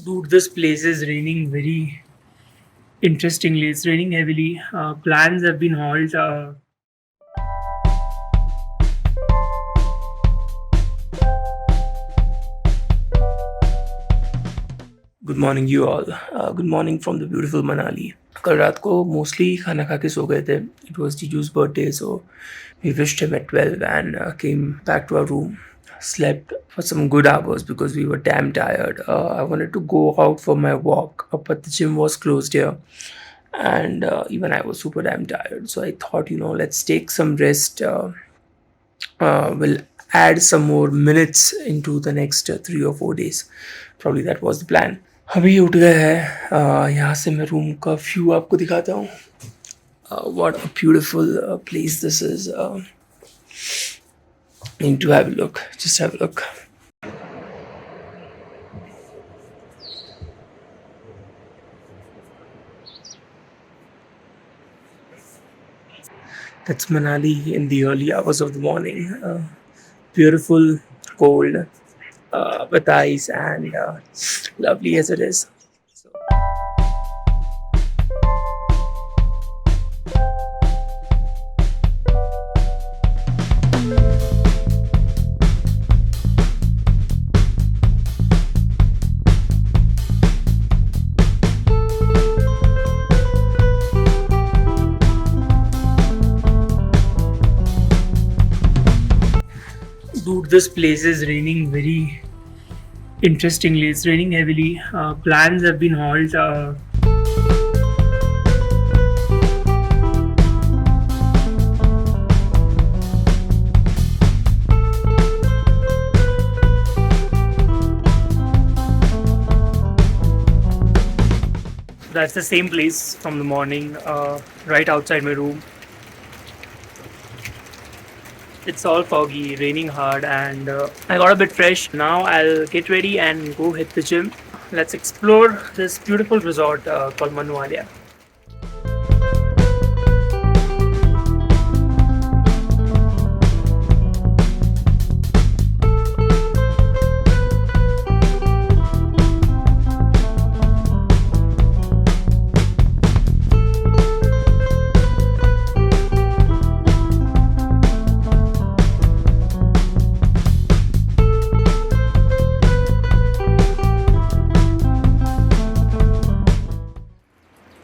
Dude, this place is raining very interestingly. It's raining heavily. Plans have been halted. Good morning, you all. Good morning from the beautiful Manali. कल रात को mostly खाना खा के सो गए थे. It was Jiju's birthday, so we wished him at 12 and came back to our room. Slept for some good hours because we were damn tired. I wanted to go out for my walk, but the gym was closed here. And even I was super damn tired. So I thought, let's take some rest. We'll add some more minutes into the next 3 or 4 days. Probably that was the plan. अभी उठ गए हैं. यहाँ से मैं room का view आपको दिखाता हूँ. What a beautiful place this is. Need to have a look. Just have a look. That's Manali in the early hours of the morning. Beautiful, cold, with ice and lovely as it is. So. Dude, this place is raining very interestingly. It's raining heavily. Plans have been halted. That's the same place from the morning, right outside my room. It's all foggy, raining hard, and I got a bit fresh. Now I'll get ready and go hit the gym. Let's explore this beautiful resort called Manali.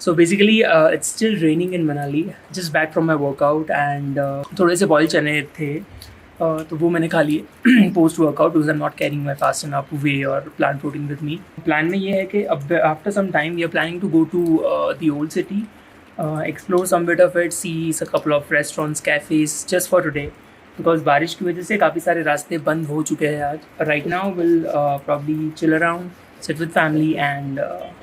So basically, it's still raining in Manali. Just back from my workout and थोड़े से boiled चने थे, तो वो मैंने खा लिए post workout because I'm not carrying my fast enough whey or plant protein with me. Plan में ये है कि अब after some time we are planning to go to the old city, explore some bit of it, see a couple of restaurants, cafes just for today. Because बारिश की वजह से काफ़ी सारे रास्ते बंद हो चुके हैं आज. Right now we'll probably chill around, sit with family and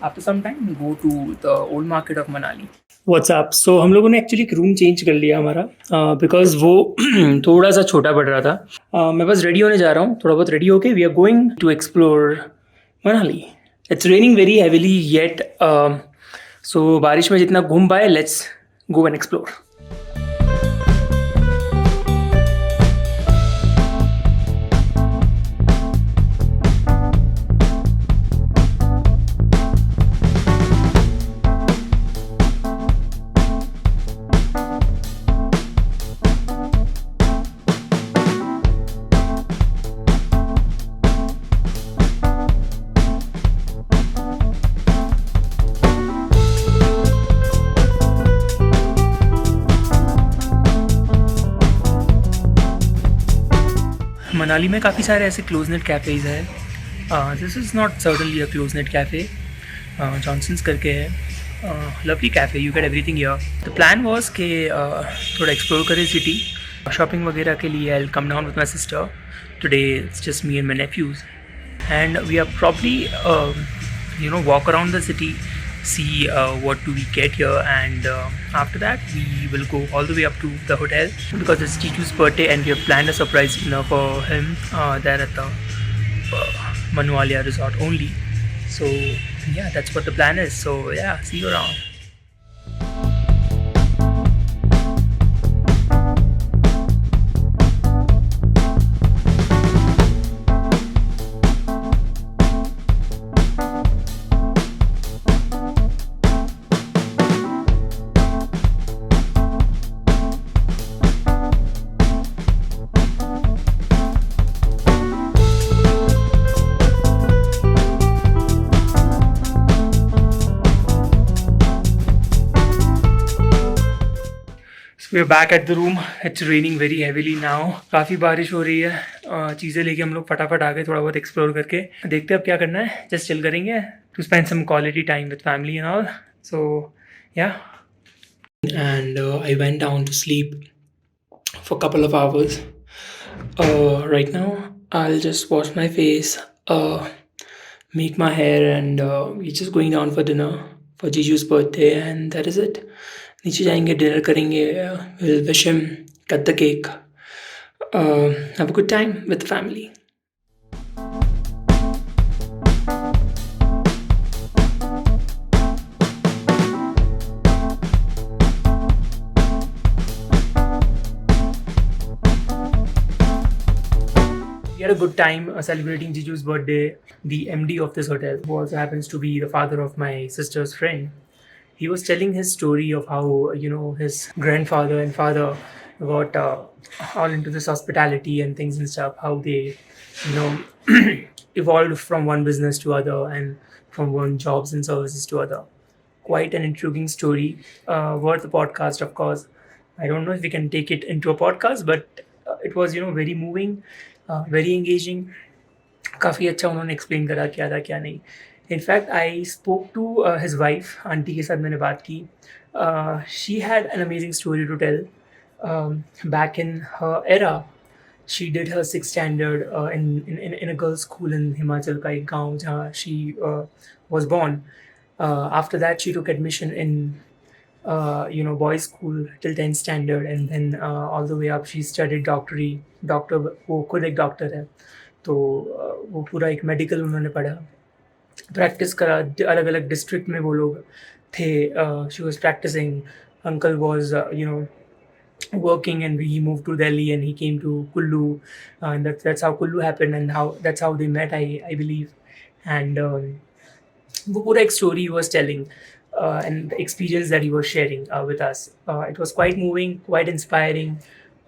after some time go to the old market of Manali. What's up? So हम लोगों ने एक्चुअली एक रूम चेंज कर लिया हमारा बिकॉज वो थोड़ा सा छोटा पड़ रहा था. मैं बस रेडी होने जा रहा हूँ. थोड़ा बहुत रेडी होके we are going to explore Manali. It's raining very heavily yet, सो बारिश में जितना घूम पाए let's go and explore. Manali में काफ़ी सारे ऐसे क्लोजनेट कैफ़ेज़ हैं. This is not certainly a क्लोजनेट cafe. Johnson's करके है. Lovely cafe, you get everything here. The plan was कि थोड़ा एक्सप्लोर करें सिटी. शॉपिंग वगैरह के लिए I will come down with my sister. Today it's just me and my nephews and we are probably walk around the city, see what do we get here, and after that we will go all the way up to the hotel because it's Titu's birthday and we have planned a surprise dinner for him there at the Manualia resort only. So yeah, that's what the plan is. So yeah, see you around. We're back at the room. It's raining very heavily now. काफ़ी बारिश हो रही है. चीज़ें लेके हम लोग फटाफट आ गए थोड़ा बहुत एक्सप्लोर करके. देखते हैं अब क्या करना है. जस्ट चिल करेंगे to spend some quality time with family and all. So yeah. And I went down to sleep for a couple of hours. Right now I'll just wash my face, make my hair, and we're just going down for dinner for Jiju's birthday, and that is it. नीचे जाएंगे, dinner करेंगे, we'll wish him, cut the cake, have a good time with the family. We had a good time celebrating Jiju's birthday. The MD of this hotel, who also happens to be the father of my sister's friend, he was telling his story of how his grandfather and father got all into this hospitality and things and stuff. How they evolved from one business to other and from one jobs and services to other. Quite an intriguing story, worth a podcast, of course. I don't know if we can take it into a podcast, but it was very moving, very engaging. काफ़ी अच्छा उन्होंने explain करा क्या था क्या नहीं. In fact I spoke to his wife, aunty के साथ मैंने बात की. She had an amazing story to tell. Back in her era she did her 6th standard in a girls' school in Himachal का एक गाँव जहाँ she was born. After that she took admission in boys' school till 10th standard, and then all the way up she studied doctor. वो खुद एक doctor है, तो वो पूरा एक मेडिकल उन्होंने पढ़ा, प्रैक्टिस करा. अलग अलग डिस्ट्रिक्ट में वो लोग थे. She was practising. Uncle was working, and he moved to Delhi and he came to Kullu, and that's how Kullu happened, and that's how they met, I believe. And वो पूरा एक story he was telling, and the experience that he was sharing with us. It was quite moving, quite inspiring.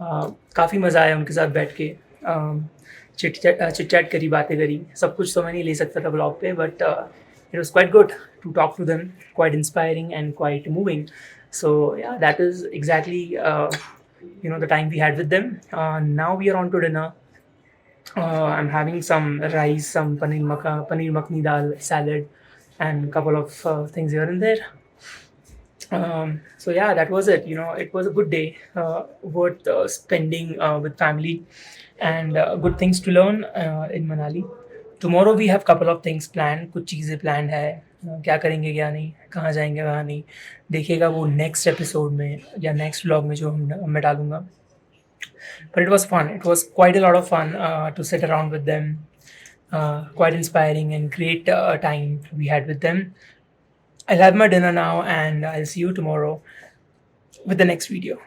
काफ़ी मज़ा आया उनके साथ बैठ के. चिट चैट करी, बातें करी. सब कुछ तो मैं नहीं ले सकता था ब्लॉग पे, but it was quite good to talk to them, quite inspiring and quite moving. So yeah, that is exactly the time we had with them. Now we are on to dinner. I'm having some rice, some paneer makhni dal, salad, and a couple of things here and there. So yeah, that was it. It was a good day, worth spending with family, and good things to learn in Manali. Tomorrow we have couple of things planned. कुछ चीज़ें planned है. क्या करेंगे क्या नहीं, कहाँ जाएंगे कहाँ नहीं, देखिएगा वो नेक्स्ट एपिसोड में या नेक्स्ट व्लॉग में जो मैं डालूँगा. But it was fun. It was quite a lot of fun to sit around with them. Quite inspiring and great time we had with them. I'll have my dinner now, and I'll see you tomorrow with the next video.